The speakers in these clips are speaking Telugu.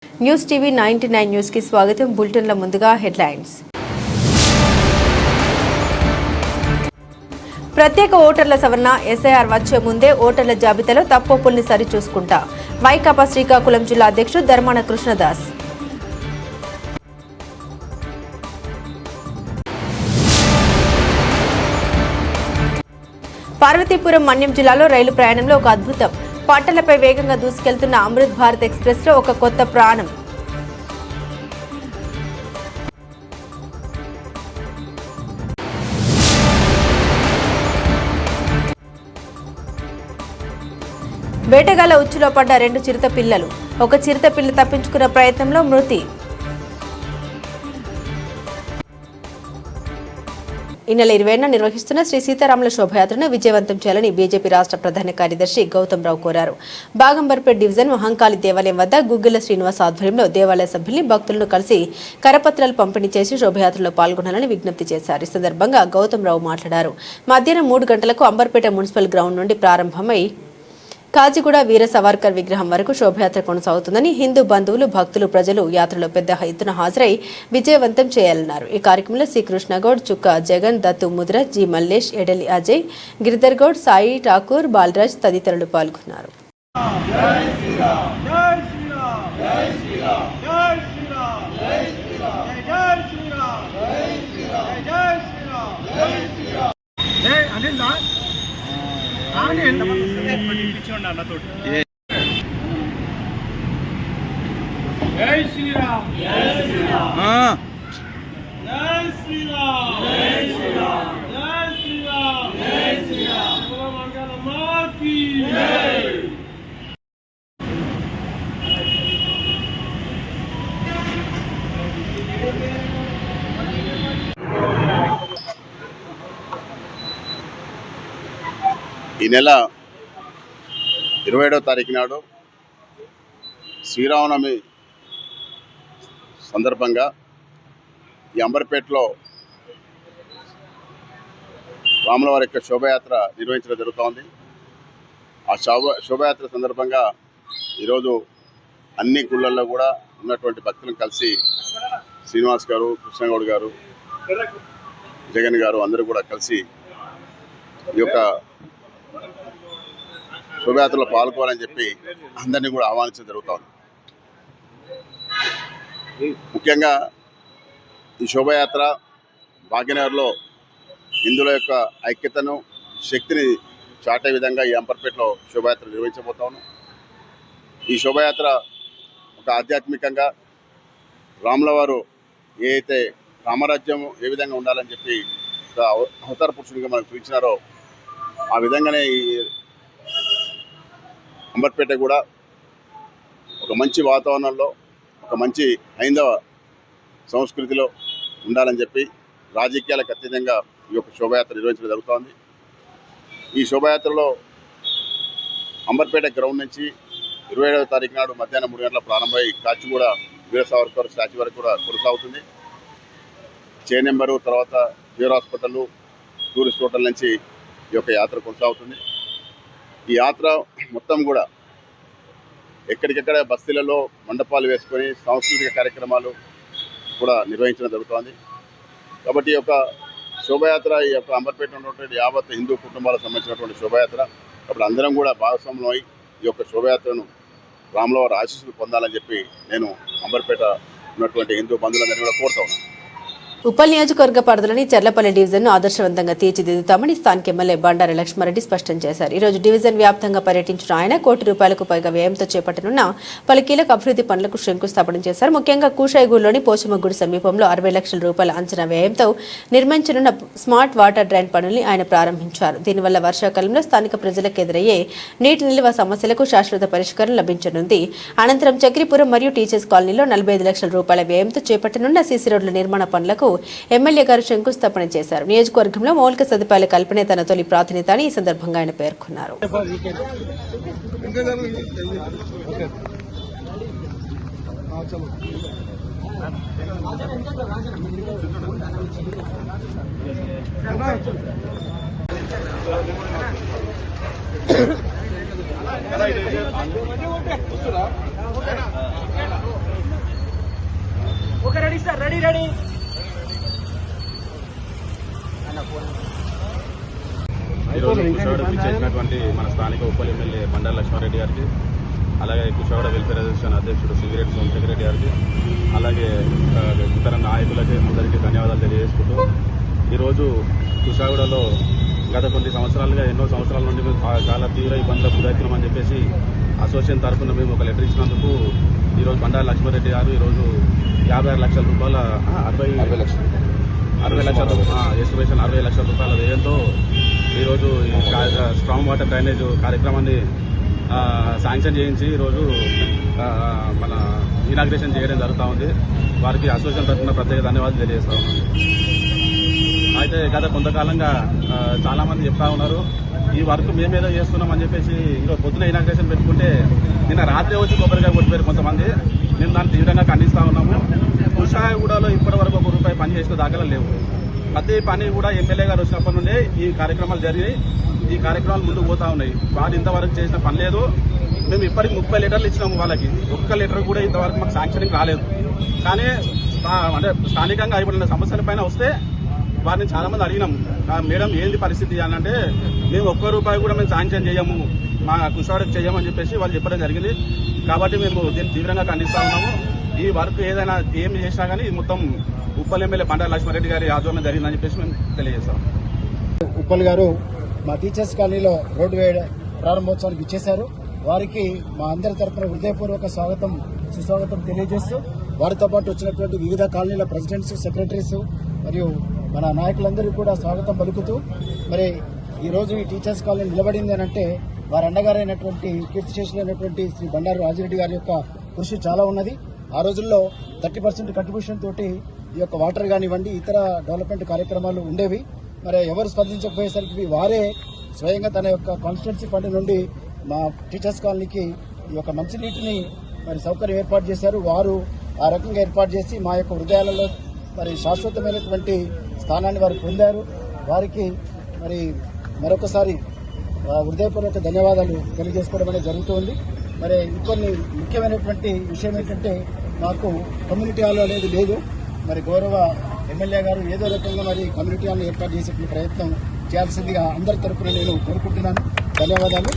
న్యూస్ టీవీ 99 న్యూస్ కి స్వాగతం. బులెటిన్ల ముందుగా హెడ్లైన్స్. ప్రత్యేక ఓటర్ల సవరణ ఎస్ఐఆర్ వచ్చే ముందే ఓటర్ల జాబితాలో తప్పొప్పుల్ని సరిచూసుకుంటా వైకాపా శ్రీకాకుళం జిల్లా అధ్యక్షుడు ధర్మాన కృష్ణదాస్. పార్వతీపురం మన్యం జిల్లాలో రైలు ప్రయాణంలో ఒక అద్భుతం. పట్టణలపై వేగంగా దూసుకెళ్తున్న అమృత్ భారత్ ఎక్స్ప్రెస్ లో ఒక కొత్త ప్రాణం. వేటగాళ్ల ఉచ్చులో పడ్డ 2 చిరుత పిల్లలు. ఒక చిరుత పిల్ల తప్పించుకున్న ప్రయత్నంలో మృతి. ఈ నెల 20న నిర్వహిస్తున్న శ్రీ సీతారాముల శోభయాత్రను విజయవంతం చేయాలని బీజేపీ రాష్ట్ర ప్రధాన కార్యదర్శి గౌతమ్ రావు కోరారు. బాగంబర్పేట్ డివిజన్ మహంకాళి దేవాలయం వద్ద గుగ్గిళ్ల శ్రీనివాస్ ఆధ్వర్యంలో దేవాలయ సభ్యుల్ని భక్తులను కలిసి కరపత్రాలు పంపిణీ చేసి శోభయాత్రలో పాల్గొనాలని విజ్ఞప్తి చేశారు. ఈ సందర్భంగా గౌతమ్ రావు మాట్లాడారు. మధ్యాహ్నం 3 గంటలకు అంబర్పేట మున్సిపల్ గ్రౌండ్ నుండి ప్రారంభమై కాజిగూడ వీర సవర్కర్ విగ్రహం వరకు శోభయాత్ర కొనసాగుతుందని హిందూ బంధువులు, భక్తులు, ప్రజలు యాత్రలో పెద్ద ఎత్తున హాజరై విజయవంతం చేయాలన్నారు. ఈ కార్యక్రమంలో సి కృష్ణగౌడ్, చుక్క జగన్, దత్తు ముద్ర, జి మల్లేష్, ఎడలి అజయ్, గిరిధర్ గౌడ్, సాయి ఠాకూర్, బాలరాజ్ తదితరులు పాల్గొన్నారు. జై శ్రీరామ్ జై శ్రీరామ్ జై శ్రీరామ్ జై శ్రీరామ్ జై శ్రీరామ్ జై శ్రీరామ్ మంగళమాకి జై. ఈ నెల 27వ తారీఖు నాడు శ్రీరామనవమి సందర్భంగా ఈ అంబర్పేటలో రాముల వారి యొక్క శోభయాత్ర నిర్వహించడం జరుగుతోంది. ఆ శోభయాత్ర సందర్భంగా ఈరోజు అన్ని గుళ్ళల్లో కూడా ఉన్నటువంటి భక్తులను కలిసి శ్రీనివాస్ గారు, కృష్ణగౌడ్ గారు, జగన్ గారు అందరూ కూడా కలిసి ఈ యొక్క శోభయాత్రలో పాల్గొనాలని చెప్పి అందరినీ కూడా ఆహ్వానించడం జరుగుతోంది. ముఖ్యంగా ఈ శోభయాత్ర భాగ్యనగర్లో హిందువుల యొక్క ఐక్యతను, శక్తిని చాటే విధంగా ఈ అంబర్పేటలో శోభయాత్ర నిర్వహించబోతాను. ఈ శోభయాత్ర ఒక ఆధ్యాత్మికంగా రాముల వారు ఏదైతే రామరాజ్యం ఏ విధంగా ఉండాలని చెప్పి అవతార పురుషునిగా మనకు చూపించినారో ఆ విధంగానే ఈ అంబర్పేట కూడా ఒక మంచి వాతావరణంలో, ఒక మంచి హైందవ సంస్కృతిలో ఉండాలని చెప్పి రాజకీయాలకు అతీతంగా ఈ యొక్క శోభయాత్ర నిర్వహించడం జరుగుతోంది. ఈ శోభయాత్రలో అంబర్పేట గ్రౌండ్ నుంచి 27వ తారీఖు నాడు మధ్యాహ్నం 3 గంటల ప్రారంభమై కాచిగూడ వీర సావర్కర్ స్టాచ్యూ వరకు కూడా కొనసాగుతుంది. చే నెంబరు తర్వాత జీరో హాస్పిటల్, టూరిస్ట్ హోటల్ నుంచి ఈ యొక్క యాత్ర కొనసాగుతుంది. ఈ యాత్ర మొత్తం కూడా ఎక్కడికెక్కడ బస్తీలలో మండపాలు వేసుకొని సాంస్కృతిక కార్యక్రమాలు కూడా నిర్వహించడం జరుగుతోంది. కాబట్టి ఈ యొక్క శోభయాత్ర ఈ యొక్క అంబర్పేట ఉన్నటువంటి యావత్ హిందూ కుటుంబాలకు సంబంధించినటువంటి శోభయాత్ర. కాబట్టి అందరం కూడా భాగస్వామ్యం అయి ఈ యొక్క శోభయాత్రను రాముల వారి ఆశీస్సులు పొందాలని చెప్పి నేను అంబర్పేట ఉన్నటువంటి హిందూ బంధువులందరినీ కూడా కోరుతా ఉన్నాను. ఉప్పల్ నియోజకవర్గ పరిధిలోని చర్లపల్లి డివిజన్ ను ఆదర్శవంతంగా తీర్చిదిద్దుతామని స్థానిక ఎమ్మెల్యే బండారి లక్ష్మారెడ్డి స్పష్టం చేశారు. ఈ రోజు డివిజన్ వ్యాప్తంగా పర్యటించిన ఆయన ₹1 కోటి పైగా వ్యయంతో చేపట్టనున్న పలు కీలక అభివృద్ధి పనులకు శంకుస్థాపన చేశారు. ముఖ్యంగా కూషాయిగూడలోని పోచమ్మ గుడి సమీపంలో ₹60 లక్షల అంచనా వ్యయంతో నిర్మించనున్న స్మార్ట్ వాటర్ డ్రైన్ పనుల్ని ఆయన ప్రారంభించారు. దీనివల్ల వర్షాకాలంలో స్థానిక ప్రజలకు ఎదురయ్యే నీటి నిల్వ సమస్యలకు శాశ్వత పరిష్కారం లభించనుంది. అనంతరం చక్రీపురం మరియు టీచర్స్ కాలనీలో ₹45 లక్షల వ్యయంతో చేపట్టనున్న సీసీ రోడ్ల నిర్మాణ పనులకు ఎమ్మెల్యే గారు శంకుస్థాపన చేశారు. నియోజకవర్గంలో మౌలిక సదుపాయాల కల్పనే తన తొలి ప్రాధాన్యత అని ఈ సందర్భంగా ఆయన పేర్కొన్నారు. రెడీ. ఈరోజు కుషవాడ చేసినటువంటి మన స్థానిక ఉప్పల్ ఎమ్మెల్యే బండారు లక్ష్మారెడ్డి గారికి, అలాగే కుషవాడ వెల్ఫేర్ అసోసియేషన్ అధ్యక్షుడు సింగిరెడ్డి సోమశేఖర్ రెడ్డి గారికి, అలాగే ఇతర నాయకులకి అందరికీ ధన్యవాదాలు తెలియజేసుకుంటూ, ఈరోజు కుషవాడలో గత కొన్ని సంవత్సరాలుగా ఎన్నో సంవత్సరాల నుండి మేము చాలా తీవ్ర ఇబ్బందులకు గురవుతున్నామని చెప్పేసి అసోసియేషన్ తరఫున మేము ఒక లెటర్ ఇచ్చినందుకు ఈరోజు బండారు లక్ష్మారెడ్డి గారు ఈరోజు 56 లక్షల రూపాయల 60 లక్షల ఎస్టిమేషన్ 60 లక్షల రూపాయల వ్యయంతో ఈరోజు ఈ స్ట్రాంగ్ వాటర్ డ్రైనేజ్ కార్యక్రమాన్ని శాంక్షన్ చేయించి ఈరోజు మన ఇనాగ్రేషన్ చేయడం జరుగుతూ ఉంది. వారికి అసోసియేషన్ తరఫున ప్రత్యేక ధన్యవాదాలు తెలియజేస్తా ఉన్నాను. అయితే గత కొంతకాలంగా చాలామంది చెప్తా ఉన్నారు ఈ వర్క్ మేమేదో చేస్తున్నామని చెప్పేసి ఈరోజు పొద్దున ఇనాగ్రేషన్ పెట్టుకుంటే నిన్న రాత్రి వచ్చి కొబ్బరికాయ కొట్టిపోయారు కొంతమంది. మేము దాన్ని తీవ్రంగా ఖండిస్తూ ఉన్నాము. కుషాయగూడలో ఇప్పటి వరకు ₹1 పని చేసిన దాఖలాలు లేవు. ప్రతి పని కూడా ఎమ్మెల్యే గారు వచ్చినప్పటి నుండే ఈ కార్యక్రమాలు జరిగి ఈ కార్యక్రమాలు ముందుకు పోతా ఉన్నాయి. వారు ఇంతవరకు చేసిన పని లేదు. మేము ఇప్పటికి 30 లీటర్లు ఇచ్చినాము వాళ్ళకి. ఒక్క లీటర్ కూడా ఇంతవరకు మాకు శాంక్షనింగ్ రాలేదు. కానీ అంటే స్థానికంగా అయిపోయిన సమస్యల వస్తే వారిని చాలా మంది అడిగినాం, మేడం ఏంది పరిస్థితి అని అంటే మేము ₹1 కూడా మేము శాంక్షన్ చేయము, మా కుషవాడకు చేయమని చెప్పేసి వాళ్ళు చెప్పడం జరిగింది. కాబట్టి మేము దీన్ని తీవ్రంగా ఖండిస్తా ఉన్నాము. ఈ వర్క్ ఏదైనా ఏం చేసినా కానీ మొత్తం ఉప్పల్ ఎమ్మెల్యే బండారు లక్ష్మారెడ్డి గారి ఆధ్వర్యంలో జరిగిందని చెప్పేసి మేము తెలియజేస్తాం. ఉప్పల్ గారు మా టీచర్స్ కాలనీలో రోడ్డు వేయడం ప్రారంభోత్సవానికి ఇచ్చేశారు. వారికి మా అందరి తరఫున హృదయపూర్వక సుస్వాగతం తెలియజేస్తూ, వారితో పాటు వచ్చినటువంటి వివిధ కాలనీల ప్రెసిడెంట్స్, సెక్రటరీస్ మరియు మన నాయకులందరికీ కూడా స్వాగతం పలుకుతూ, మరి ఈరోజు ఈ టీచర్స్ కాలనీ నిలబడింది అని అంటే వారి అండగారైనటువంటి కీర్తిశేషులైనటువంటి శ్రీ బండారు రాజిరెడ్డి గారి యొక్క కృషి చాలా ఉన్నది. ఆ రోజుల్లో 30% కంట్రిబ్యూషన్ తోటి ఈ యొక్క వాటర్ కానివ్వండి ఇతర డెవలప్మెంట్ కార్యక్రమాలు ఉండేవి. మరి ఎవరు స్పందించకపోయేసరికి వారే స్వయంగా తన యొక్క కాన్స్టిట్యున్సీ ఫండ్ నుండి మా టీచర్స్ కాలనీకి ఈ యొక్క మంచినీటిని మరి సౌకర్యం ఏర్పాటు చేశారు. వారు ఆ రకంగా ఏర్పాటు చేసి మా యొక్క హృదయాలలో మరి శాశ్వతమైనటువంటి స్థానాన్ని వారు పొందారు. వారికి మరి మరొకసారి హృదయపూర్వక ధన్యవాదాలు తెలియజేసుకోవడం అనేది జరుగుతుంది. మరి ఇంకొన్ని ముఖ్యమైనటువంటి విషయం ఏంటంటే మాకు కమ్యూనిటీ హాల్ అనేది లేదు. మరి గౌరవ ఎమ్మెల్యే గారు ఏదో రకంగా మరి కమ్యూనిటీ హాల్ ఏర్పాటు చేసే ప్రయత్నం చేయాల్సిందిగా అందరి తరఫున నేను కోరుకుంటున్నాను. ధన్యవాదాలు.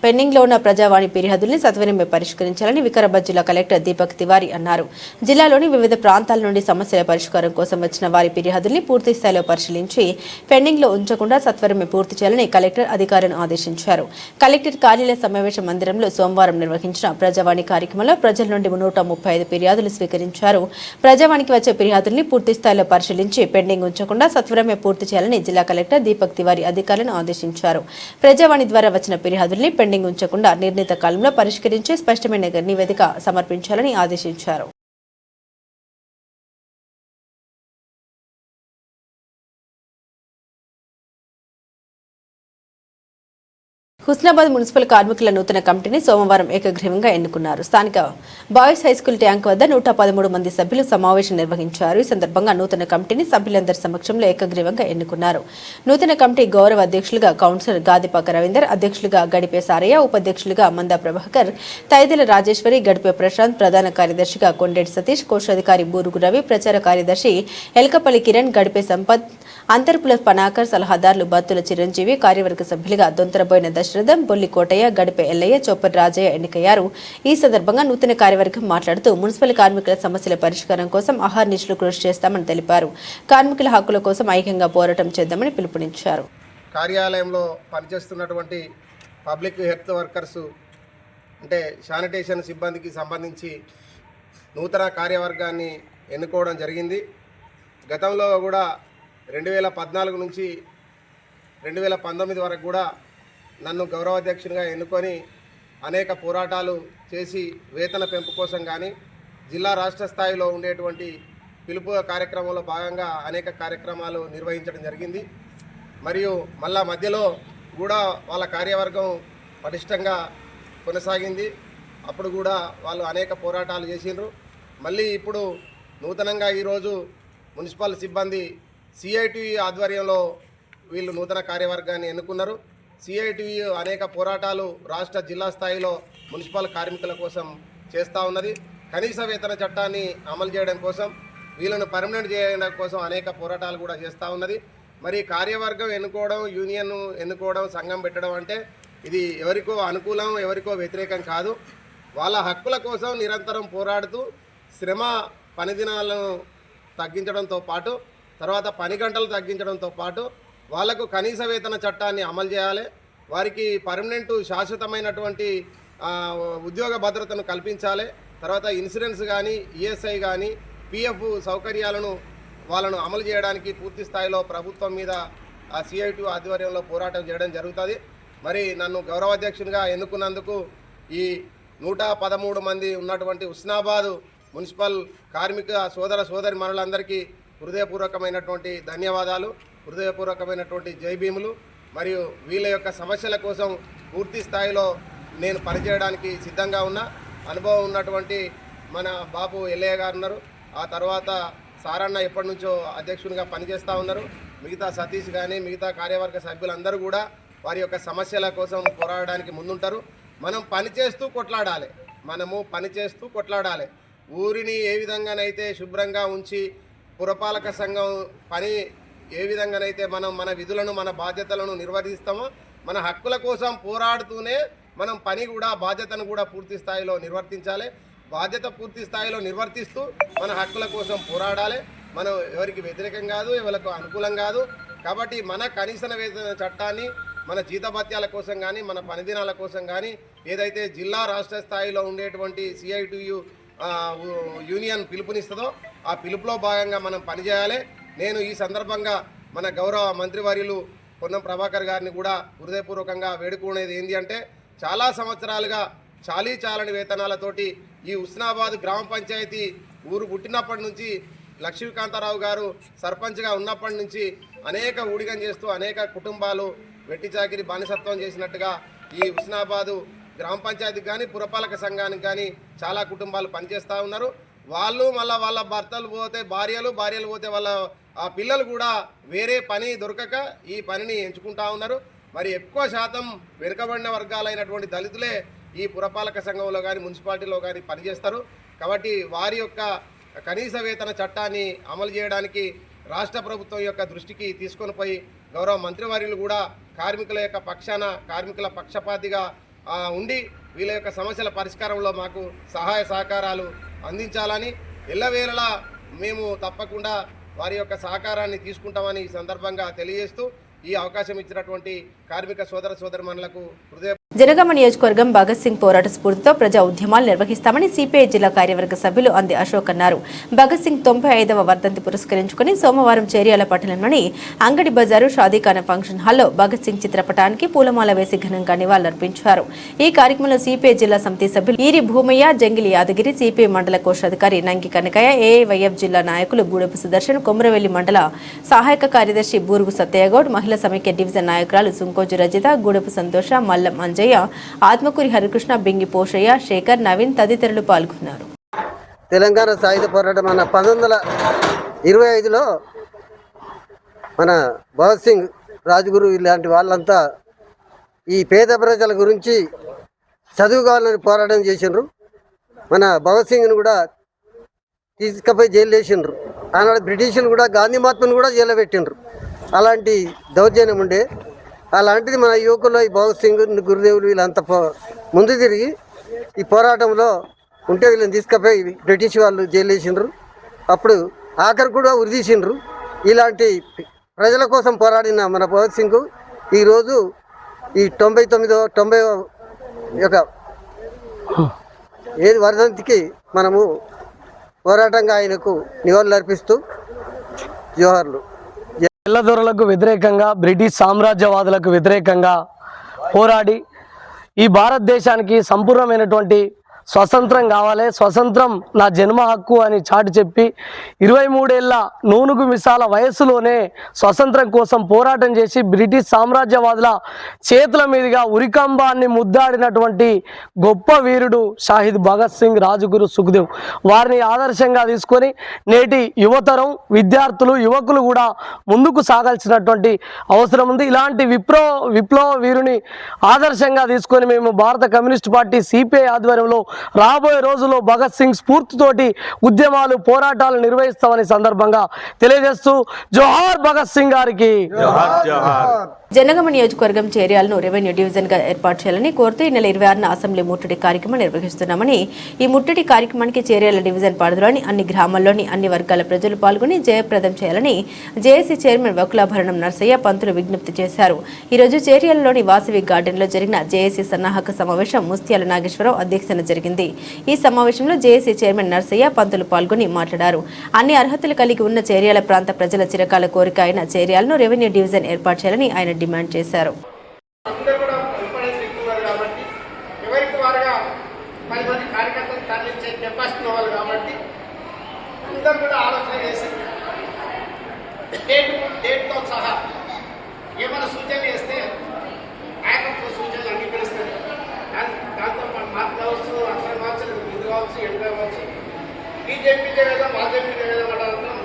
పెండింగ్ లో ఉన్న ప్రజావాణి ఫిర్యాదుల్ని సత్వరమే పరిష్కరించాలని వికారాబాద్ జిల్లా కలెక్టర్ దీపక్ తివారీ అన్నారు. జిల్లాలోని వివిధ ప్రాంతాల నుండి సమస్యల పరిష్కారం కోసం వచ్చిన వారి ఫిర్యాదుల్ని పూర్తి స్థాయిలో పరిశీలించి పెండింగ్ లో ఉంచకుండా సత్వరమే పూర్తి చేయాలని కలెక్టర్ అధికారులను ఆదేశించారు. కలెక్టర్ కార్యాలయ సమావేశ మందిరంలో సోమవారం నిర్వహించిన ప్రజావాణి కార్యక్రమంలో ప్రజల నుండి 135 ఫిర్యాదులు స్వీకరించారు. ప్రజావాణికి వచ్చే ఫిర్యాదుల్ని పూర్తి స్థాయిలో పరిశీలించి పెండింగ్ ఉంచకుండా సత్వరమే పూర్తి చేయాలని జిల్లా కలెక్టర్ దీపక్ తివారీ అధికారులను ఆదేశించారు. ప్రజావాణి ద్వారా వచ్చిన ఫిర్యాదుల్ని పెండింగ్ ఉంచకుండా నిర్ణీత కాలంలో పరిష్కరించి స్పష్టమైన నివేదిక సమర్పించాలని ఆదేశించారు. హుస్నాబాద్ మున్సిపల్ కార్మికుల నూతన కమిటీని సోమవారం ఏకగ్రీవంగా ఎన్నుకున్నారు. స్థానిక బాయ్స్ హైస్కూల్ ట్యాంక్ వద్ద 113 మంది సభ్యులు సమావేశం నిర్వహించారు. ఈ సందర్భంగా నూతన కమిటీని సభ్యులందరి సమక్షంలో ఏకగ్రీవంగా ఎన్నుకున్నారు. నూతన కమిటీ గౌరవ అధ్యక్షులుగా కౌన్సిలర్ గాదిపాక రవీందర్, అధ్యక్షులుగా గడిపే సారయ్య, ఉపాధ్యక్షులుగా మందా ప్రభాకర్, తైదెల రాజేశ్వరి, గడిపే ప్రశాంత్, ప్రధాన కార్యదర్శిగా కొండేటి సతీష్, కోశాధికారి బూరుగు రవి, ప్రచార కార్యదర్శి ఎల్కపల్లి కిరణ్, గడిపే సంపత్, అంతర్పుల పనాకర్, సలహాదారులు బత్తుల చిరంజీవి, కార్యవర్గ సభ్యులుగా దొంతరబోయిన దశరథం, బొల్లి కోటయ్య, గడిపే ఎల్లయ్య, చోపర్ రాజయ్య ఎన్నికయ్యారు. ఈ సందర్భంగా నూతన కార్యవర్గం మాట్లాడుతూ మున్సిపల్ కార్మికుల సమస్యల పరిష్కారం కోసం అహర్నిశలు కృషి చేస్తామని తెలిపారు. కార్మికుల హక్కుల కోసం ఐక్యంగా పోరాటం చేద్దామని పిలుపునిచ్చారు. కార్యాలయంలో పనిచేస్తున్నటువంటి పబ్లిక్ హెల్త్ వర్కర్సు అంటే శానిటేషన్ సిబ్బందికి సంబంధించి నూతన కార్యవర్గాన్ని ఎన్నుకోవడం జరిగింది. గతంలో కూడా 2014 నుంచి 2019 వరకు కూడా నన్ను గౌరవాధ్యక్షునిగా ఎన్నుకొని అనేక పోరాటాలు చేసి వేతన పెంపు కోసం కానీ జిల్లా రాష్ట్ర స్థాయిలో ఉండేటువంటి పిలుపు కార్యక్రమంలో భాగంగా అనేక కార్యక్రమాలు నిర్వహించడం జరిగింది. మరియు మళ్ళా మధ్యలో కూడా వాళ్ళ కార్యవర్గం పటిష్టంగా కొనసాగింది. అప్పుడు కూడా వాళ్ళు అనేక పోరాటాలు చేసిండ్రు. మళ్ళీ ఇప్పుడు నూతనంగా ఈరోజు మున్సిపల్ సిబ్బంది సిఐటియు ఆధ్వర్యంలో వీళ్ళు నూతన కార్యవర్గాన్ని ఎన్నుకున్నారు. సిఐటియు అనేక పోరాటాలు రాష్ట్ర జిల్లా స్థాయిలో మున్సిపల్ కార్మికుల కోసం చేస్తూ ఉన్నది. కనీస వేతన చట్టాన్ని అమలు చేయడం కోసం వీళ్ళను పర్మనెంట్ చేయడం కోసం అనేక పోరాటాలు కూడా చేస్తూ ఉన్నది. మరి కార్యవర్గం ఎన్నుకోవడం, యూనియన్ ఎన్నుకోవడం, సంఘం పెట్టడం అంటే ఇది ఎవరికో అనుకూలం, ఎవరికో వ్యతిరేకం కాదు. వాళ్ళ హక్కుల కోసం నిరంతరం పోరాడుతూ శ్రమ పని దినాలను తగ్గించడంతో పాటు, తర్వాత పని గంటలు తగ్గించడంతో పాటు వాళ్లకు కనీస వేతన చట్టాన్ని అమలు చేయాలి. వారికి పర్మనెంట్ శాశ్వతమైనటువంటి ఉద్యోగ భద్రతను కల్పించాలి. తర్వాత ఇన్సూరెన్స్ కానీ, ఈఎస్ఐ కానీ, పిఎఫ్ సౌకర్యాలను వాళ్ళను అమలు చేయడానికి పూర్తి స్థాయిలో ప్రభుత్వం మీద CITU ఆధ్వర్యంలో పోరాటం చేయడం జరుగుతుంది. మరి నన్ను గౌరవ అధ్యక్షునిగా ఎన్నుకున్నందుకు ఈ 113 మంది ఉన్నటువంటి హుస్నాబాద్ మున్సిపల్ కార్మిక సోదర సోదరి మనులందరికీ హృదయపూర్వకమైనటువంటి ధన్యవాదాలు, హృదయపూర్వకమైనటువంటి జైభీములు. మరియు వీళ్ళ యొక్క సమస్యల కోసం పూర్తి స్థాయిలో నేను పనిచేయడానికి సిద్ధంగా ఉన్నా. అనుభవం ఉన్నటువంటి మన బాపు ఎల్లయ్య గారు ఉన్నారు, ఆ తర్వాత సారన్న ఎప్పటి నుంచో అధ్యక్షునిగా పనిచేస్తూ ఉన్నారు. మిగతా సతీష్ కానీ మిగతా కార్యవర్గ సభ్యులందరూ కూడా వారి యొక్క సమస్యల కోసం పోరాడడానికి ముందుంటారు. మనం పనిచేస్తూ కొట్లాడాలి. ఊరిని ఏ విధంగానైతే శుభ్రంగా ఉంచి పురపాలక సంఘం పని ఏ విధంగానైతే మనం మన విధులను, మన బాధ్యతలను నిర్వర్తిస్తామో, మన హక్కుల కోసం పోరాడుతూనే మనం పని కూడా, బాధ్యతను కూడా పూర్తి స్థాయిలో నిర్వర్తించాలి. బాధ్యత పూర్తి స్థాయిలో నిర్వర్తిస్తూ మన హక్కుల కోసం పోరాడాలి. మనం ఎవరికి వ్యతిరేకం కాదు, ఎవరికి అనుకూలం కాదు. కాబట్టి మన కనీస వేతన చట్టాన్ని మన జీతభత్యాల కోసం కానీ, మన పని దినాల కోసం కానీ ఏదైతే జిల్లా రాష్ట్ర స్థాయిలో ఉండేటువంటి CITU యూనియన్ పిలుపునిస్తుందో ఆ పిలుపులో భాగంగా మనం పనిచేయాలి. నేను ఈ సందర్భంగా మన గౌరవ మంత్రివర్యులు పొన్నం ప్రభాకర్ గారిని కూడా హృదయపూర్వకంగా వేడుకునేది ఏంటి అంటే, చాలా సంవత్సరాలుగా చాలని వేతనాలతోటి ఈ హుస్నాబాద్ గ్రామ పంచాయతీ ఊరు పుట్టినప్పటి నుంచి లక్ష్మీకాంతారావు గారు సర్పంచ్గా ఉన్నప్పటి నుంచి అనేక ఊడిగం చేస్తూ అనేక కుటుంబాలు వెట్టి చాకిరి బానిసత్వం చేసినట్టుగా ఈ హుస్నాబాదు గ్రామ పంచాయతీకి కానీ, పురపాలక సంఘానికి కానీ చాలా కుటుంబాలు పనిచేస్తూ ఉన్నారు. వాళ్ళు మళ్ళీ వాళ్ళ భర్తలు పోతే భార్యలు పోతే వాళ్ళ పిల్లలు కూడా వేరే పని దొరకక ఈ పనిని ఎంచుకుంటా ఉన్నారు. మరి ఎక్కువ శాతం వెనుకబడిన వర్గాలైనటువంటి దళితులే ఈ పురపాలక సంఘంలో కానీ, మున్సిపాలిటీలో కానీ పనిచేస్తారు. కాబట్టి వారి యొక్క కనీస వేతన చట్టాన్ని అమలు చేయడానికి రాష్ట్ర ప్రభుత్వం యొక్క దృష్టికి తీసుకొని పోయి గౌరవ మంత్రివర్యులు కూడా కార్మికుల యొక్క పక్షాన, కార్మికుల పక్షపాతిగా ఉండి వీళ్ళ యొక్క సమస్యల పరిష్కారంలో మాకు సహాయ సహకారాలు అందించాలని ఎల్లవేళలా మేము తప్పకుండా వారి యొక్క సహకారాన్ని తీసుకుంటామని ఈ సందర్భంగా తెలియజేస్తూ ఈ అవకాశం ఇచ్చినటువంటి కార్మిక సోదర సోదరిమణులకు హృదయ జనగామ నియోజకవర్గం భగత్ సింగ్ పోరాట స్ఫూర్తితో ప్రజా ఉద్యమాలు నిర్వహిస్తామని సిపిఐ జిల్లా కార్యవర్గ సభ్యులు అంది అశోక్ అన్నారు. భగత్ సింగ్ 95వ వర్ధంతి పురస్కరించుకుని సోమవారం చేర్యాల పట్టణంలోని అంగడి బజారు షాదీఖానా ఫంక్షన్ హాల్లో భగత్ సింగ్ చిత్రపటానికి పూలమాల వేసి ఘనంగా నివాళులర్పించారు. ఈ కార్యక్రమంలో సిపిఐ జిల్లా సమితి సభ్యులు ఈరి భూమయ్య, జంగిలి యాదగిరి, సిపిఐ మండల కోశాధికారి నంకి కనకయ్య, ఏఐవైఎఫ్ జిల్లా నాయకులు గూడెపు సుదర్శన్, కొమరవెల్లి మండల సహాయక కార్యదర్శి బూరుగు సత్తయ్యగౌడ్, మహిళా సమైక్య డివిజన్ నాయకురాలు సుంకోజు రజిత, గూడెపు సంతోష, మల్లం అంజయ్య, ఆత్మకూరి హరికృష్ణ, బింగి పోషయ్య, శేఖర్, నవీన్ తదితరులు పాల్గొన్నారు. తెలంగాణ సాయుధ పోరాటం మన 1925లో మన భగత్ సింగ్, రాజ్గురు ఇలాంటి వాళ్ళంతా ఈ పేద ప్రజల గురించి చదువుకోవాలని పోరాటం చేసిండ్రు. మన భగత్ సింగ్ను కూడా తీసుకుపోయి జైలు వేసిండ్రు. ఆనాడు బ్రిటిషులు కూడా గాంధీ మహాత్మను కూడా జైల్లో పెట్టిండ్రు. అలాంటి దౌర్జన్యం ఉండే. అలాంటిది మన యువకుల్లో ఈ భగత్ సింగ్, గురుదేవులు వీళ్ళంతా ముందు తిరిగి ఈ పోరాటంలో ఉంటే వీళ్ళని తీసుకుపోయి బ్రిటిష్ వాళ్ళు జైలు వేసిండ్రు. అప్పుడు ఆఖరి కూడా ఉరిదీసిండ్రు. ఇలాంటి ప్రజల కోసం పోరాడిన మన భగత్ సింగ్ ఈరోజు ఈ 90 యొక్క వర్ధంతికి మనము పోరాటంగా ఆయనకు నివాళులు అర్పిస్తూ జోహార్లు. తెల్లదొరలకు వ్యతిరేకంగా, బ్రిటిష్ సామ్రాజ్యవాదులకు వ్యతిరేకంగా పోరాడి ఈ భారతదేశానికి సంపూర్ణమైనటువంటి స్వతంత్రం కావాలి, స్వతంత్రం నా జన్మ హక్కు అని చాటి చెప్పి 23 ఏళ్ల నూనుగు మిసాల వయస్సులోనే స్వతంత్రం కోసం పోరాటం చేసి బ్రిటిష్ సామ్రాజ్యవాదుల చేతుల మీదుగా ఉరికంబాన్ని ముద్దాడినటువంటి గొప్ప వీరుడు షాహిద్ భగత్ సింగ్, రాజగురు, సుఖ్దేవ్. వారిని ఆదర్శంగా తీసుకొని నేటి యువతరం, విద్యార్థులు, యువకులు కూడా ముందుకు సాగాల్సినటువంటి అవసరం ఉంది. ఇలాంటి విప్లవ వీరుని ఆదర్శంగా తీసుకొని మేము భారత కమ్యూనిస్ట్ పార్టీ సిపిఐ ఆధ్వర్యంలో రాబోయే రోజుల్లో భగత్ సింగ్ స్ఫూర్తితోటి ఉద్యమాలు పోరాటాలు నిర్వహిస్తామని సందర్భంగా తెలియజేస్తూ జోహార్ భగత్ సింగ్ గారికి. జనగామ నియోజకవర్గం చేర్యాలను రెవెన్యూ డివిజన్ గా ఏర్పాటు చేయాలని కోరుతూ ఈ నెల 26న అసెంబ్లీ ముట్టడి కార్యక్రమం నిర్వహిస్తున్నామని, ఈ ముట్టడి కార్యక్రమానికి చేర్యాల డివిజన్ పరిధిలోని అన్ని గ్రామాల్లోని అన్ని వర్గాల ప్రజలు పాల్గొని జయప్రదం చేయాలని జేఏసీ చైర్మన్ వకులాభరణం నర్సయ్య పంతులు విజ్ఞప్తి చేశారు. ఈ రోజు చేర్యాలలోని వాసవి గార్డెన్ లో జరిగిన జేఏసీ సన్నాహక సమావేశం ముస్త్యాల నాగేశ్వరరావు అధ్యక్షతన జరిగింది. ఈ సమావేశంలో జేఏసీ చైర్మన్ నర్సయ్య పంతులు పాల్గొని మాట్లాడారు. అన్ని అర్హతలు కలిగి ఉన్న చేర్యాల ప్రాంత ప్రజల చిరకాల కోరిక అయిన చేర్యాలను రెవెన్యూ డివిజన్ ఏర్పాటు చేయాలని ఆయన డిమాండ్ చేశారు. అందరూ కూడా ఇంపార్టెన్స్ ఇస్తున్నారు కాబట్టి ఎవరికి వారుగా 10 మంది కార్యకర్తలు తరలించే కెపాసిటీ వాళ్ళు కాబట్టి అందరూ కూడా ఆలోచన చేసి డేట్తో సహా ఏమైనా సూచనలు చేస్తే నాయకత్వ సూచనలు అంగీకరిస్తుంది. దాంతో మన మార్పు కావచ్చు, అక్షరం కావచ్చు, ఇది కావచ్చు, ఎడు కావచ్చు, బీజేపీ లేదా మాజేపీ లేదా వాళ్ళందరం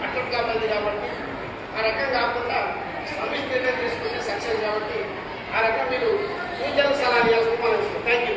అట్లా కాబట్టి ఆ రకం కాకుండా సమిష్టి నిర్ణయం తీసుకుంటే సక్సెస్ కాబట్టి ఆ రకంగా మీరు సూచన సలహా చేసుకుంటాం. Thank you.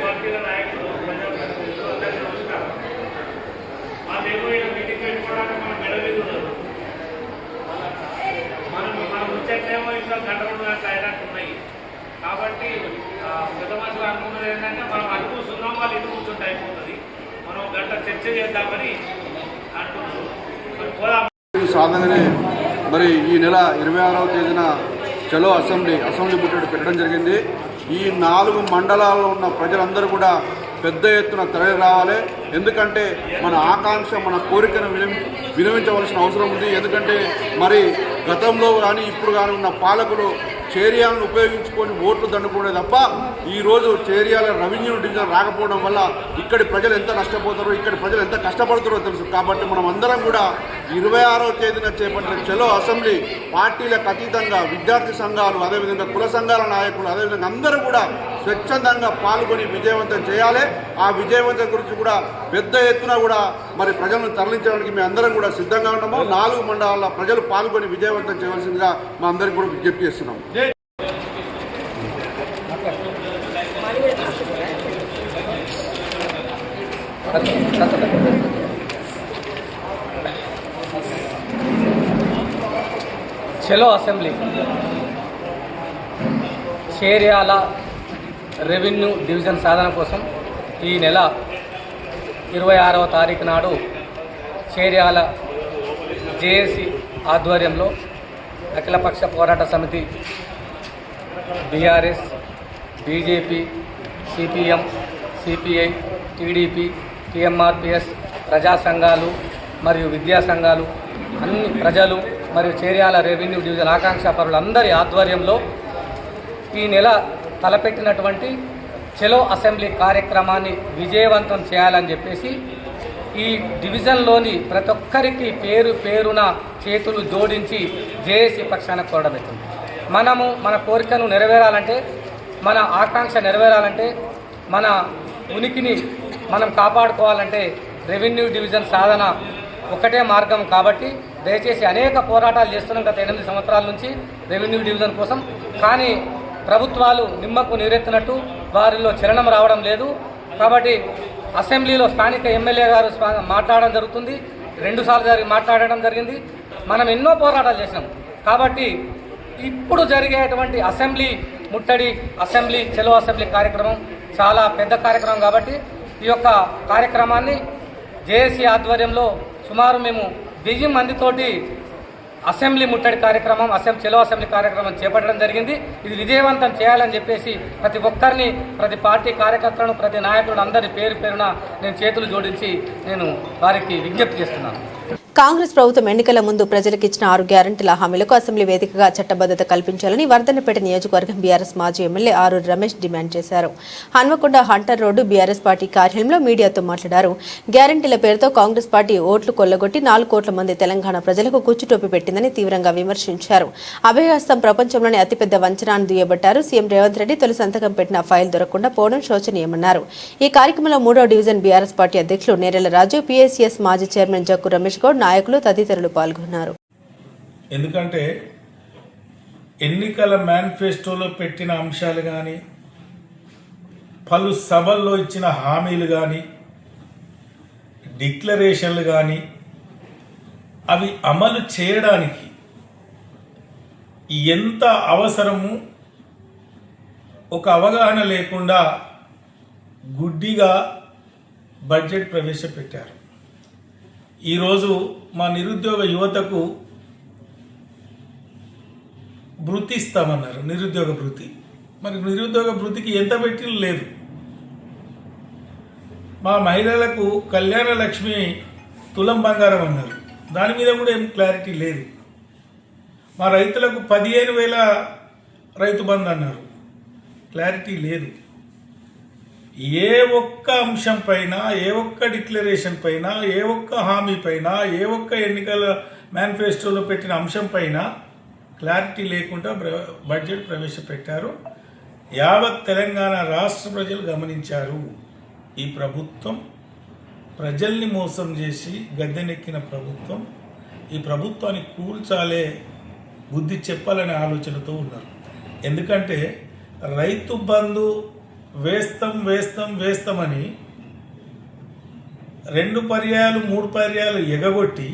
పార్టీల నాయకులు, ప్రజాప్రతినిధులు అందరికీ నమస్కారం. మాదేమో ఇలా మీటింగ్ పెట్టుకోవడానికి మనం మెడలేదు ఉన్నారు. మనం వచ్చేటేమో ఇంకా గంట 2 గంటలు అయినట్టు ఉన్నాయి. కాబట్టి పెద్ద మనుషులు అనుకున్నది ఏంటంటే మనం అటు కూర్చున్నాం, వాళ్ళు ఇటు కూర్చుంటే అయిపోతుంది. మనం గంట చర్చ చేద్దామని అంటున్నాం. మరి పోదాం. సాధననే మరి ఈ నెల 26వ తేదీన చలో అసెంబ్లీ ముట్టడి పెట్టడం జరిగింది. ఈ 4 మండలాల్లో ఉన్న ప్రజలందరూ కూడా పెద్ద ఎత్తున తరలి రావాలి. ఎందుకంటే మన ఆకాంక్ష, మన కోరికను వినవించవలసిన అవసరం ఉంది. ఎందుకంటే మరి గతంలో కానీ ఇప్పుడు కానీ ఉన్న పాలకులు చేరియాలను ఉపయోగించుకొని ఓట్లు దండుకునే తప్ప ఈరోజు చేరియాల రెవెన్యూ డివిజన్ రాకపోవడం వల్ల ఇక్కడి ప్రజలు ఎంత నష్టపోతారో, ఇక్కడి ప్రజలు ఎంత కష్టపడుతారో తెలుసు. కాబట్టి మనం అందరం కూడా 26వ తేదీన చేపట్టిన చలో అసెంబ్లీ పార్టీలకు అతీతంగా విద్యార్థి సంఘాలు, అదేవిధంగా కుల సంఘాల నాయకులు, అదేవిధంగా అందరూ కూడా స్వచ్ఛందంగా పాల్గొని విజయవంతం చేయాలి. ఆ విజయవంతం గురించి కూడా పెద్ద ఎత్తున కూడా మరి ప్రజలను తరలించడానికి మేము అందరం కూడా సిద్ధంగా ఉన్నాము. 4 మండలాల ప్రజలు పాల్గొని విజయవంతం చేయవలసిందిగా మా అందరికీ కూడా విజ్ఞప్తి చేస్తున్నాం. చలో అసెంబ్లీ చేర్యాల రెవెన్యూ డివిజన్ సాధన కోసం ఈ నెల 26వ తారీఖు నాడు చేర్యాల జేఏసీ ఆధ్వర్యంలో అఖిలపక్ష పోరాట సమితి, BRS, BJP, CPM, CPI, TDP, TMRPS, ప్రజా సంఘాలు మరియు విద్యా సంఘాలు, అన్ని ప్రజలు మరియు చేర్యాల రెవెన్యూ డివిజన్ ఆకాంక్షాపరులందరి ఆధ్వర్యంలో ఈ నెల తలపెట్టినటువంటి చలో అసెంబ్లీ కార్యక్రమాన్ని విజయవంతం చేయాలని చెప్పేసి ఈ డివిజన్లోని ప్రతి ఒక్కరికి పేరున చేతులు జోడించి జేఏసీ పక్షాన కోరడమవుతుంది. మనము మన కోరికను నెరవేరాలంటే, మన ఆకాంక్ష నెరవేరాలంటే, మన ఉనికిని మనం కాపాడుకోవాలంటే రెవెన్యూ డివిజన్ సాధన ఒకటే మార్గం. కాబట్టి దయచేసి అనేక పోరాటాలు చేస్తున్నాం గత 8 సంవత్సరాల నుంచి రెవెన్యూ డివిజన్ కోసం. కానీ ప్రభుత్వాలు నిమ్మకు నీరెత్తినట్టు వారిలో చలనం రావడం లేదు. కాబట్టి అసెంబ్లీలో స్థానిక ఎమ్మెల్యే గారు మాట్లాడడం జరుగుతుంది, 2 సార్లు మాట్లాడడం జరిగింది. మనం ఎన్నో పోరాటాలు చేసినాం. కాబట్టి ఇప్పుడు జరిగేటువంటి అసెంబ్లీ ముట్టడి, చలో అసెంబ్లీ కార్యక్రమం చాలా పెద్ద కార్యక్రమం. కాబట్టి ఈ యొక్క కార్యక్రమాన్ని జేఏసీ ఆధ్వర్యంలో సుమారు మేము 1000 మందితోటి అసెంబ్లీ ముట్టడి కార్యక్రమం, చలో అసెంబ్లీ కార్యక్రమం చేపట్టడం జరిగింది. ఇది విజయవంతం చేయాలని చెప్పేసి ప్రతి ఒక్కరిని, ప్రతి పార్టీ కార్యకర్తలను, ప్రతి నాయకులను అందరి పేరున నేను చేతులు జోడించి నేను వారికి విజ్ఞప్తి చేస్తున్నాను. కాంగ్రెస్ ప్రభుత్వం ఎన్నికల ముందు ప్రజలకు ఇచ్చిన 6 గ్యారంటీల హామీలకు అసెంబ్లీ వేదికగా చట్టబద్ధత కల్పించాలని వర్ధన్నపేట నియోజకవర్గం బీఆర్ఎస్ మాజీ ఎమ్మెల్యే ఆరూరి రమేష్ డిమాండ్ చేశారు. Hanamkonda Hunter road BRS party కార్యాలయంలో మీడియాతో మాట్లాడారు. గ్యారంటీల పేరుతో కాంగ్రెస్ పార్టీ ఓట్లు కొల్లగొట్టి 4 కోట్ల మంది తెలంగాణ ప్రజలకు కుచ్చుటోపి పెట్టిందని తీవ్రంగా విమర్శించారు. అభయహస్తం ప్రపంచంలోనే అతిపెద్ద వంచన అని దుయ్యబట్టారు. సీఎం రేవంత్ రెడ్డి తొలి సంతకం పెట్టిన ఫైల్ దొరకకుండా పోవడం శోచనీయమన్నారు. ఈ కార్యక్రమంలో 3వ డివిజన్ బీఆర్ఎస్ పార్టీ అధ్యక్షులు నేరెల రాజు, పీఏసీఎస్ మాజీ చైర్మన్ జక్కు రమేష్ గౌడ్, నాయకులు తదితరులు పాల్గొన్నారు. ఎందుకంటే ఎన్నికల మేనిఫెస్టోలో పెట్టిన అంశాలు కానీ, పలు సభల్లో ఇచ్చిన హామీలు కానీ, డిక్లరేషన్లు కానీ అవి అమలు చేయడానికి ఎంత అవసరము ఒక అవగాహన లేకుండా గుడ్డిగా బడ్జెట్ ప్రవేశపెట్టారు. ఈరోజు మా నిరుద్యోగ యువతకు భృతి ఇస్తామన్నారు, నిరుద్యోగ భృతి. మరి నిరుద్యోగ భృతికి ఎంత పెట్టిన లేదు. మా మహిళలకు కళ్యాణ లక్ష్మి తులం బంగారం అన్నారు, దాని మీద కూడా ఏం క్లారిటీ లేదు. మా రైతులకు 15,000 రైతు బంధు అన్నారు, క్లారిటీ లేదు. ఏ ఒక్క అంశం పైన, ఏ ఒక్క డిక్లరేషన్ పైన, ఏ ఒక్క హామీ పైన, ఏ ఒక్క ఎన్నికల మేనిఫెస్టోలో పెట్టిన అంశం పైన క్లారిటీ లేకుండా బడ్జెట్ ప్రవేశపెట్టారు. యావత్ తెలంగాణ రాష్ట్ర ప్రజలు గమనించారు. ఈ ప్రభుత్వం ప్రజల్ని మోసం చేసి గద్దెనెక్కిన ప్రభుత్వం. ఈ ప్రభుత్వాన్ని కూల్చాలే బుద్ధి చెప్పాలనే ఆలోచనతో ఉన్నారు. ఎందుకంటే రైతు బంధు వేస్తామని 2 పర్యాయాలు 3 పర్యాయాలు ఎగగొట్టి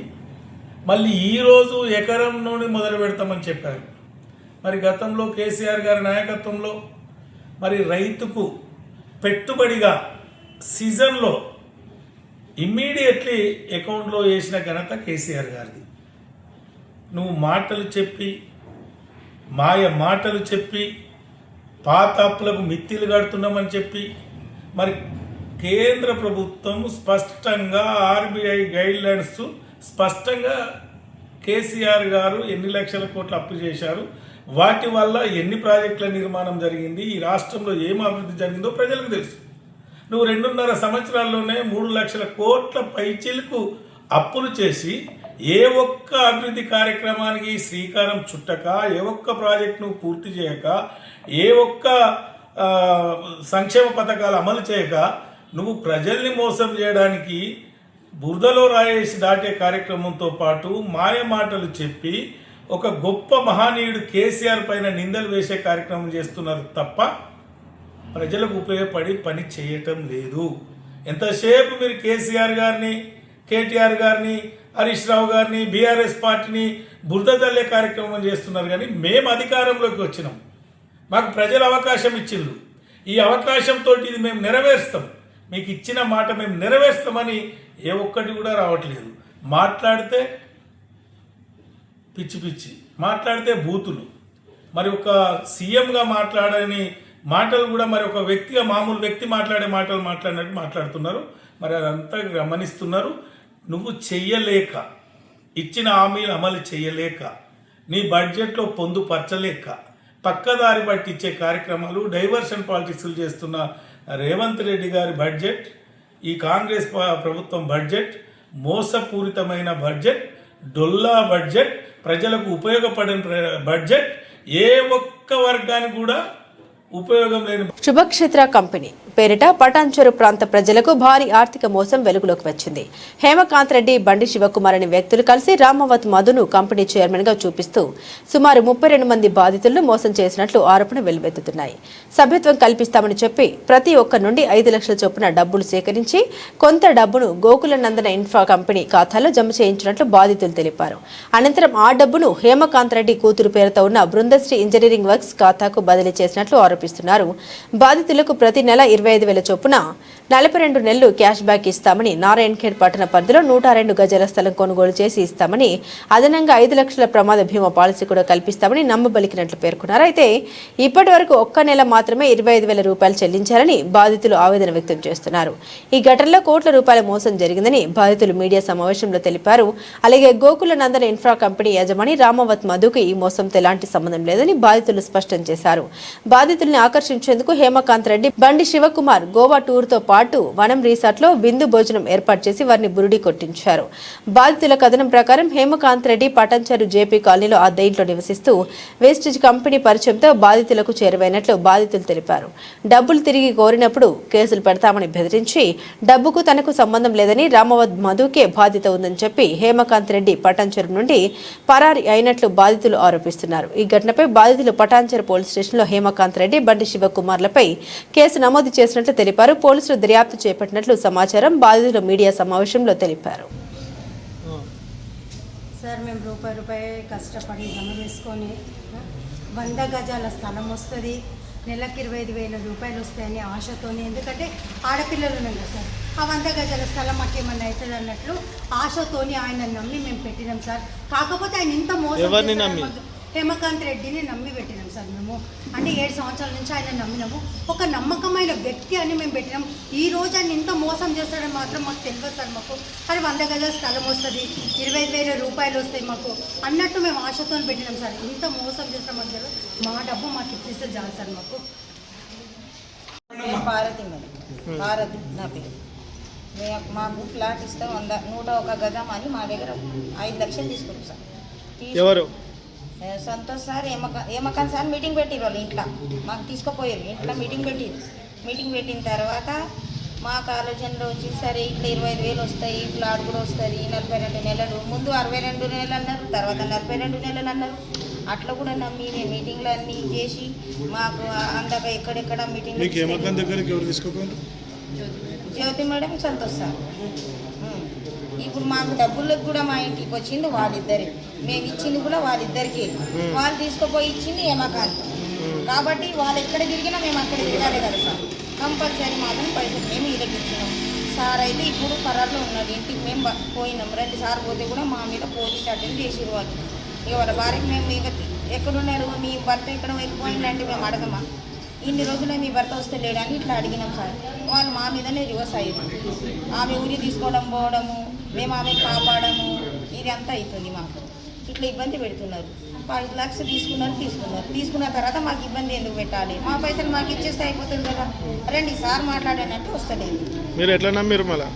మళ్ళీ ఈరోజు ఎకరం నుండి మొదలు పెడతామని చెప్పారు. మరి గతంలో కేసీఆర్ గారి నాయకత్వంలో మరి రైతుకు పెట్టుబడిగా సీజన్లో ఇమ్మీడియట్లీ అకౌంట్లో వేసిన ఘనత కేసీఆర్ గారిది. నువ్వు మాటలు చెప్పి, మాయ మాటలు చెప్పి, పాత అప్పులకు మిత్తిలు కడుతున్నామని చెప్పి, మరి కేంద్ర ప్రభుత్వం స్పష్టంగా ఆర్బీఐ గైడ్లైన్స్ స్పష్టంగా కేసీఆర్ గారు ఎన్ని లక్షల కోట్ల అప్పు చేశారు, వాటి వల్ల ఎన్ని ప్రాజెక్టుల నిర్మాణం జరిగింది, ఈ రాష్ట్రంలో ఏం అభివృద్ధి జరిగిందో ప్రజలకు తెలుసు. నువ్వు 2.5 సంవత్సరాల్లోనే 3 లక్షల కోట్ల పైచిలకు అప్పులు చేసి ఏ ఒక్క అభివృద్ధి కార్యక్రమానికి శ్రీకారం చుట్టక, ఏ ఒక్క ప్రాజెక్టును పూర్తి చేయక, ఏ ఒక్క సంక్షేమ పథకాలు అమలు చేయక నువ్వు ప్రజల్ని మోసం చేయడానికి బురదలో రాయేసి దాటే కార్యక్రమంతో పాటు మాయ మాటలు చెప్పి ఒక గొప్ప మహనీయుడు కేసీఆర్ పైన నిందలు వేసే కార్యక్రమం చేస్తున్నారు తప్ప ప్రజలకు ఉపయోగపడి పని చేయటం లేదు. ఎంతసేపు మీరు కేసీఆర్ గారిని, కేటీఆర్ గారిని, హరీష్ రావు గారిని, బీఆర్ఎస్ పార్టీని బురద జల్లే కార్యక్రమం చేస్తున్నారు. కానీ మేము అధికారంలోకి వచ్చినాం, మాకు ప్రజలు అవకాశం ఇచ్చిండ్రు, ఈ అవకాశంతో ఇది మేము నెరవేరుస్తాం, మీకు ఇచ్చిన మాట మేము నెరవేరుస్తామని ఏ ఒక్కటి కూడా రావట్లేదు. మాట్లాడితే పిచ్చి పిచ్చి, మాట్లాడితే బూతులు, మరి ఒక సీఎంగా మాట్లాడని మాటలు కూడా మరి ఒక వ్యక్తిగా, మామూలు వ్యక్తి మాట్లాడే మాటలు మాట్లాడినట్టు మాట్లాడుతున్నారు. మరి అదంతా గమనిస్తున్నారు. నువ్వు చెయ్యలేక, ఇచ్చిన హామీలు అమలు చేయలేక, నీ బడ్జెట్లో పొందుపరచలేక, పక్కదారి పట్టించే కార్యక్రమాలు, డైవర్షన్ పాలిటిక్స్లు చేస్తున్న రేవంత్ రెడ్డి గారి బడ్జెట్, ఈ కాంగ్రెస్ ప్రభుత్వం బడ్జెట్ మోసపూరితమైన బడ్జెట్, డొల్లా బడ్జెట్, ప్రజలకు ఉపయోగపడిన బడ్జెట్, ఏ ఒక్క వర్గానికి కూడా ఉపయోగం లేని. శుభక్షేత్ర కంపెనీ పేరిట పటాన్చెరు ప్రాంత ప్రజలకు భారీ ఆర్థిక మోసం వెలుగులోకి వచ్చింది. హేమకాంత్ రెడ్డి, బండి శివకుమార్ అనే వ్యక్తులు కలిసి రామవత్ మధును కంపెనీ చైర్మన్ గా చూపిస్తూ సుమారు 32 మంది బాధితులను మోసం చేసినట్లు ఆరోపణ వెలువెత్తుతున్నాయి. సభ్యత్వం కల్పిస్తామని చెప్పి ప్రతి ఒక్కరి నుండి 5 లక్షల చొప్పున డబ్బులు సేకరించి కొంత డబ్బును గోకులనందన ఇన్ఫ్రా కంపెనీ ఖాతాలో జమ చేయించినట్లు బాధితులు తెలిపారు. అనంతరం ఆ డబ్బును హేమకాంత్ రెడ్డి కూతురు పేరుతో ఉన్న బృందశ్రీ ఇంజనీరింగ్ వర్క్స్ ఖాతాకు బదిలీ చేసినట్లు ఆరోపిస్తున్నారు. బాధితులకు ప్రతి నెల 25,000 చొప్పున 42 నెలలు క్యాష్ బ్యాక్ ఇస్తామని, నారాయణఖేడ్ పట్టణ పరిధిలో 102 గజాల స్థలం కొనుగోలు చేసి ఇస్తామని, అదనంగా 5 లక్షల ప్రమాద బీమా పాలసీ కూడా కల్పిస్తామని నమ్మబలికినట్లు పేర్కొన్నారు. అయితే ఇప్పటి వరకు ఒక్క నెల మాత్రమే 25,000 రూపాయలు చెల్లించారని బాధితులు ఆవేదన వ్యక్తం చేస్తున్నారు. ఈ ఘటనలో కోట్ల రూపాయల మోసం జరిగిందని బాధితులు మీడియా సమావేశంలో తెలిపారు. అలాగే గోకుల నందన ఇన్ఫ్రా కంపెనీ యజమాని రామవత్ మధుకు ఈ మోసంతో ఎలాంటి సంబంధం లేదని బాధితులు స్పష్టం చేశారు. బాధితుల్ని ఆకర్షించేందుకు హేమకాంత్ రెడ్డి, బండి శివకుమార్ గోవా టూర్తో పాటు వనం రిసార్ట్లో విందు భోజనం ఏర్పాటు చేసి వారిని బురుడి కొట్టించారు. బాధితుల కథనం ప్రకారం హేమకాంత్ రెడ్డి పటంచెరు జేపీ కాలనీలో అద్దె ఇంట్లో నివసిస్తూ వేస్టేజ్ కంపెనీ పరిచయంతో బాధితులకు చేరువైనట్లు బాధితులు తెలిపారు. డబ్బులు తిరిగి కోరినప్పుడు కేసులు పెడతామని బెదిరించి డబ్బుకు తనకు సంబంధం లేదని, రామవత్ మధుకే బాధ్యత ఉందని చెప్పి హేమకాంత్ రెడ్డి పటాన్చెరు నుండి పరారి అయినట్లు బాధితులు ఆరోపిస్తున్నారు. ఈ ఘటనపై బాధితులు పటాన్చెరు పోలీస్ స్టేషన్లో హేమకాంత్ రెడ్డి, బండి శివకుమార్లపై కేసు నమోదు చేసినట్లు తెలిపారు. పోలీసులు దర్యాప్తు చేపట్టినట్లు సమాచారం. బాధితులు మీడియా సమావేశంలో తెలిపారు. సార్, మేము రూపాయి కష్టపడి జమ చేసుకొని 100 గజాల స్థలం వస్తుంది, నెలకు 25,000 రూపాయలు వస్తాయని ఆశతోని, ఎందుకంటే ఆడపిల్లలు ఉన్నాయి కదా సార్, ఆ 100 గజాల స్థలం మాకేమన్నా అవుతుంది అన్నట్లు ఆశతోని ఆయన నమ్మి మేము పెట్టినాం సార్. కాకపోతే ఆయన ఇంత మోసం, హేమకాంత్ రెడ్డిని నమ్మి పెట్టినాం సార్ మేము. అంటే 7 సంవత్సరాల నుంచి ఆయన నమ్మినాము. ఒక నమ్మకమైన వ్యక్తి అని మేము పెట్టినాం. ఈ రోజు ఆయన ఇంత మోసం చేస్తాడని మాత్రం మాకు తెలియదు సార్. మాకు అది 100 గజాల స్థలం వస్తుంది, 25,000 రూపాయలు వస్తాయి మాకు అన్నట్టు మేము ఆశతో పెట్టినాం సార్. ఇంత మోసం చేసిన మధ్యలో మా డబ్బు మాకు ఇప్పిస్తే చాలు సార్. మాకు భారతి మేడం, భారతి నా పేరు. మాకు ఫ్లాట్ ఇస్తాం 101 గజం అని మా దగ్గర 5 లక్షలు తీసుకున్నాం సార్. ఎవరు? సంతోష్ సార్, ఏమకాన్ సార్ మీటింగ్ పెట్టిరు వాళ్ళు ఇంట్లో, మాకు తీసుకుపోయారు. ఇంట్లో మీటింగ్ పెట్టిన తర్వాత మాకు ఆలోచనలో వచ్చి సరే ఇట్లా 25,000 వస్తాయి, ఫ్లాట్ కూడా వస్తుంది, 42 నెలలు, ముందు 62 నెలలు అన్నారు, తర్వాత 42 నెలలు అన్నారు. అట్లా కూడా నమ్మి మేము మీటింగ్లు అన్నీ చేసి మాకు అందాక ఎక్కడెక్కడ మీటింగ్. జ్యోతి మేడం, సంతోష్ సార్. ఇప్పుడు మాకు డబ్బులకు కూడా మా ఇంటికి వచ్చింది వాళ్ళిద్దరే, మేము ఇచ్చింది కూడా వాళ్ళిద్దరికి. వాళ్ళు తీసుకుపోయి ఇచ్చింది ఏమకాంత్. కాబట్టి వాళ్ళు ఎక్కడ తిరిగినా మేము అక్కడ తిరగాలి కదా సార్. కంపల్సరీ మాత్రం పైసలు మేము వీళ్ళకి ఇచ్చినాం. సార్ అయితే ఇప్పుడు పరాల్లో ఉన్నాడు, ఇంటికి మేము పోయినాం. 2 సార్లు పోతే కూడా మా మీద పోలీస్ అటెండ్ చేసిరు వాళ్ళు. ఇక వాళ్ళ భార్యకి మేము ఇక ఎక్కడున్నారు, మీ భర్త ఎక్కడ వెళ్ళిపోయిందంటే మేము అడగమా, ఇన్ని రోజులే మీ భర్త వస్తే లేడని ఇట్లా అడిగినాం సార్. వాళ్ళు మా మీదనే రివర్స్ అయ్యారు. ఆమె ఊరి తీసుకోవడం పోవడము, మేము ఆమె కాపాడము, ఇది అంతా అవుతుంది మాకు. ఇట్లా ఇబ్బంది పెడుతున్నారు. 5 లక్షలు తీసుకున్న తర్వాత మాకు ఇబ్బంది ఎందుకు పెట్టాలి? మా పైసలు మాకు ఇచ్చేస్తే అయిపోతుంది కదా. 2 సార్లు మాట్లాడానంటే వస్తలేదు. మీరు ఎట్లా నమ్మిరు? మళ్ళీ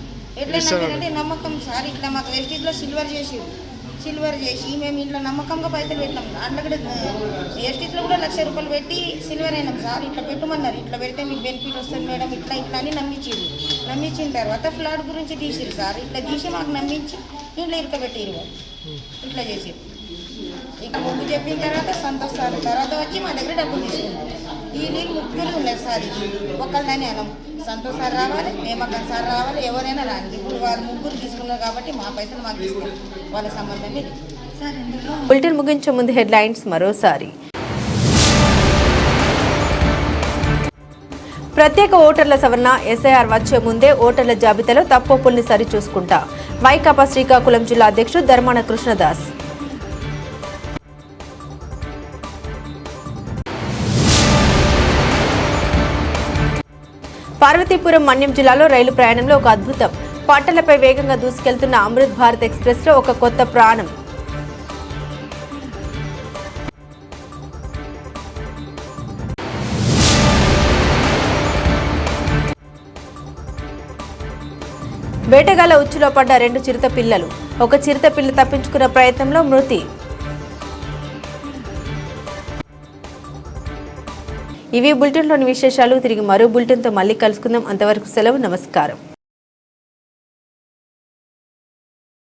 ఎట్లా నమ్మిరంటే నమ్మకం సార్. ఇట్లా మాకు వెస్టీజ్లో సిల్వర్ చేసి మేము ఇంట్లో నమ్మకంగా పైసలు పెట్టినాం. అందులో కూడా ఎస్టీస్లో కూడా 1,00,000 రూపాయలు పెట్టి సిల్వర్ అయినాం సార్. ఇట్లా పెట్టమన్నారు, ఇట్లా పెడితే మీకు బెనిఫిట్ వస్తుంది మేడం, ఇట్లా అని నమ్మించిన తర్వాత ఫ్లాట్ గురించి తీసిరు సార్. ఇట్లా తీసి మాకు నమ్మించి ఇంట్లో ఇరకబెట్టిరు. ఇట్లా చేసిరు. ఇక ముందు చెప్పిన తర్వాత సంతోష్ సార్ తర్వాత వచ్చి మా దగ్గర డబ్బులు తీసుకున్నారు. ఈ నీళ్ళు 3 ఉన్నారు సార్. ఇది ఒకళ్ళని అనం, సంతోష్ సార్ రావాలి, హేమకాంత్ సార్ రావాలి, ఎవరైనా రాని. ఇప్పుడు వాళ్ళు 3 తీసుకున్నారు కాబట్టి మా పైసలు మాకు తీసుకున్నారు. వాళ్ళ సంబంధం ఇది సార్. ఇందులో బులెటిన్ ముగించే ముందు హెడ్లైన్స్ మరోసారి. ప్రత్యేక ఓటర్ల సవరణ ఎస్ఐఆర్ వచ్చే ముందే ఓటర్ల జాబితాలో తప్పొప్పుల్ని సరిచూసుకుంటా వైకాపా శ్రీకాకుళం జిల్లా అధ్యక్షుడు ధర్మాన కృష్ణదాస్. పార్వతీపురం మన్యం జిల్లాలో రైలు ప్రయాణంలో ఒక అద్భుతం. పట్టణలపై వేగంగా దూసుకెళ్తున్న అమృత్ భారత్ ఎక్స్ప్రెస్ లో ఒక కొత్త ప్రాణం. వేటగాళ్ల ఉచ్చులో పడ్డ 2 చిరుత పిల్లలు. ఒక చిరుత పిల్ల తప్పించుకున్న ప్రయత్నంలో మృతి. ఇవి బులెటిన్లోని విశేషాలు. తిరిగి మరో బులెటిన్తో మళ్ళీ కలుసుకుందాం. అంతవరకు సెలవు, నమస్కారం.